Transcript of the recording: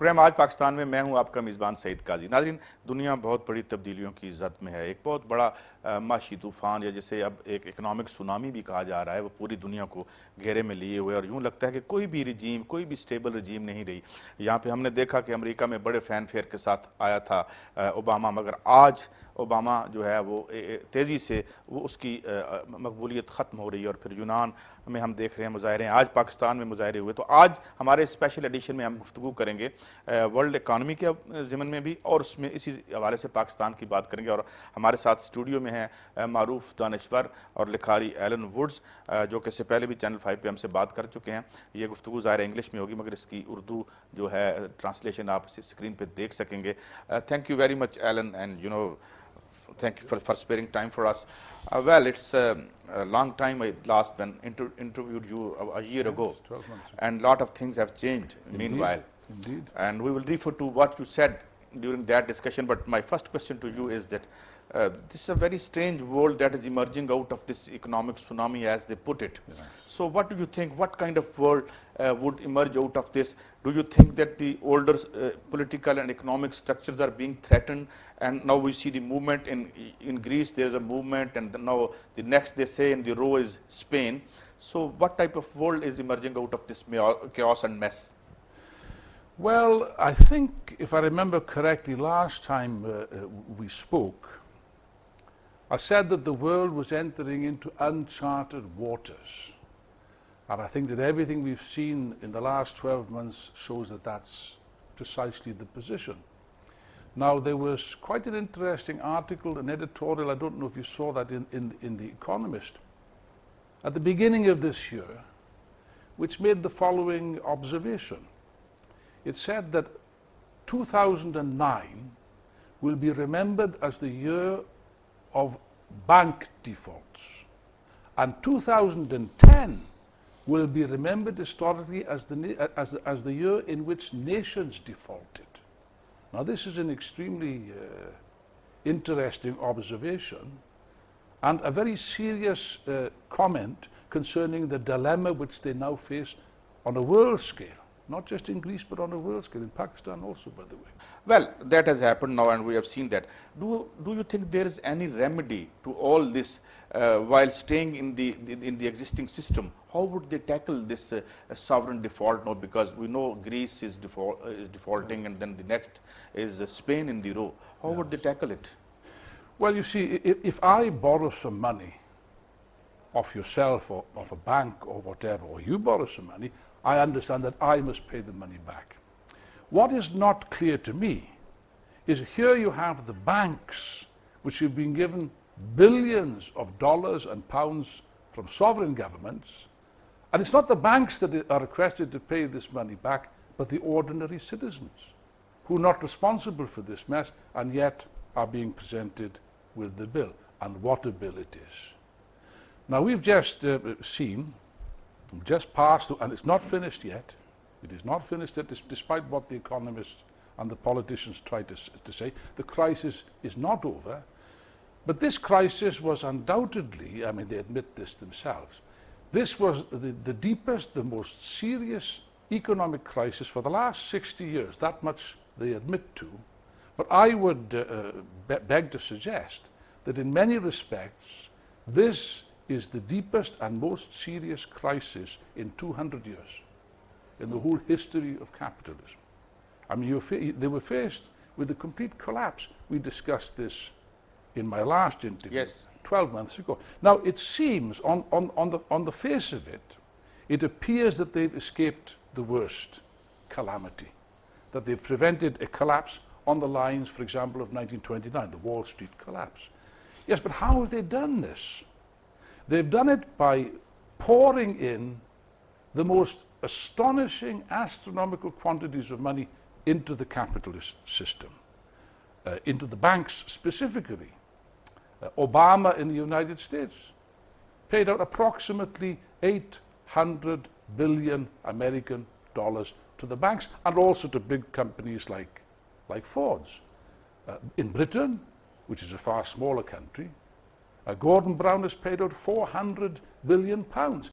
Programme आज पाकिस्तान में मैं हूं आपका मेज़बान सईद काजी। नाज़रीन, दुनिया बहुत बड़ी तब्दीलियों की ज़द में है। एक बहुत बड़ा माशी तूफ़ान या जिसे अब एक इकनॉमिक सुनामी भी कहा जा रहा है, वो पूरी दुनिया को घेरे में लिए हुए, और यूँ लगता है कि कोई भी रजीम, कोई भी स्टेबल रजीम नहीं रही। यहाँ पे हमने देखा कि अमेरिका में बड़े फैन फेयर के साथ आया था ओबामा, मगर आज ओबामा जो है वो तेज़ी से वो उसकी मकबूलियत ख़त्म हो रही है। और फिर यूनान में हम देख रहे हैं मुजाहरे हैं, आज पाकिस्तान में मुजाहरे हुए। तो आज हमारे स्पेशल एडिशन में हम गुफ्तगू करेंगे वर्ल्ड इकानमी के ज़िमन में भी, और उसमें इसी हवाले से पाकिस्तान की बात करेंगे। और हमारे साथ स्टूडियो में हैं मारूफ दानिश्वर और लिखारी एलन वुड्स, जो कि इससे पहले भी चैनल 5 पे हमसे बात कर चुके हैं। ये गुफ्तगू ज़ाहिर इंग्लिश में होगी, मगर इसकी उर्दू जो है ट्रांसलेशन आप स्क्रीन पर देख सकेंगे। Thank you very much Alan, and you know thank you for sparing time for us. Well, it's a long time. I last when interviewed you a year ago, 12 months ago. And a lot of things have changed meanwhile. Indeed. And we will refer to what you said during that discussion. But my first question to you is that this is a very strange world that is emerging out of this economic tsunami, as they put it. Yeah. So what do you think? What kind of world would emerge out of this? Do you think that the older political and economic structures are being threatened? And now we see the movement in Greece, there is a movement, and now the next they say in the row is Spain. So what type of world is emerging out of this chaos and mess? Well, I think, if I remember correctly, last time we spoke, I said that the world was entering into uncharted waters. And I think that everything we've seen in the last 12 months shows that that's precisely the position. Now, there was quite an interesting article, an editorial, I don't know if you saw that in The Economist, at the beginning of this year, which made the following observation. It said that 2009 will be remembered as the year of bank defaults, and 2010 will be remembered historically as the year in which nations defaulted. Now, this is an extremely interesting observation and a very serious comment concerning the dilemma which they now face on a world scale. Not just in Greece, but on a world scale, in Pakistan also, by the way. Well, that has happened now, and we have seen that. Do you think there is any remedy to all this while staying in the existing system? How would they tackle this sovereign default now? Because we know Greece is defaulting, and then the next is Spain in the row. How would they tackle it? Well, you see, if I borrow some money of yourself or of a bank or whatever, or you borrow some money, I understand that I must pay the money back. What is not clear to me is here you have the banks which have been given billions of dollars and pounds from sovereign governments, and it's not the banks that are requested to pay this money back, but the ordinary citizens who are not responsible for this mess and yet are being presented with the bill, and what a bill it is. Now, we've just just passed through, and it's not finished yet. It is not finished yet, despite what the economists and the politicians try to say. The crisis is not over, but this crisis was undoubtedly, I mean, they admit this themselves, this was the deepest, the most serious economic crisis for the last 60 years. That much they admit to. But I would beg to suggest that in many respects, this is the deepest and most serious crisis in 200 years in the whole history of capitalism. I mean, they were faced with a complete collapse. We discussed this in my last interview, yes, 12 months ago. Now, it seems on the face of it, it appears that they've escaped the worst calamity, that they've prevented a collapse on the lines, for example, of 1929, the Wall Street collapse. Yes, but how have they done this? They've done it by pouring in the most astonishing, astronomical quantities of money into the capitalist system, into the banks specifically. Obama in the United States paid out approximately 800 billion American dollars to the banks, and also to big companies like Ford's. In Britain, which is a far smaller country, Gordon Brown has paid out £400 billion.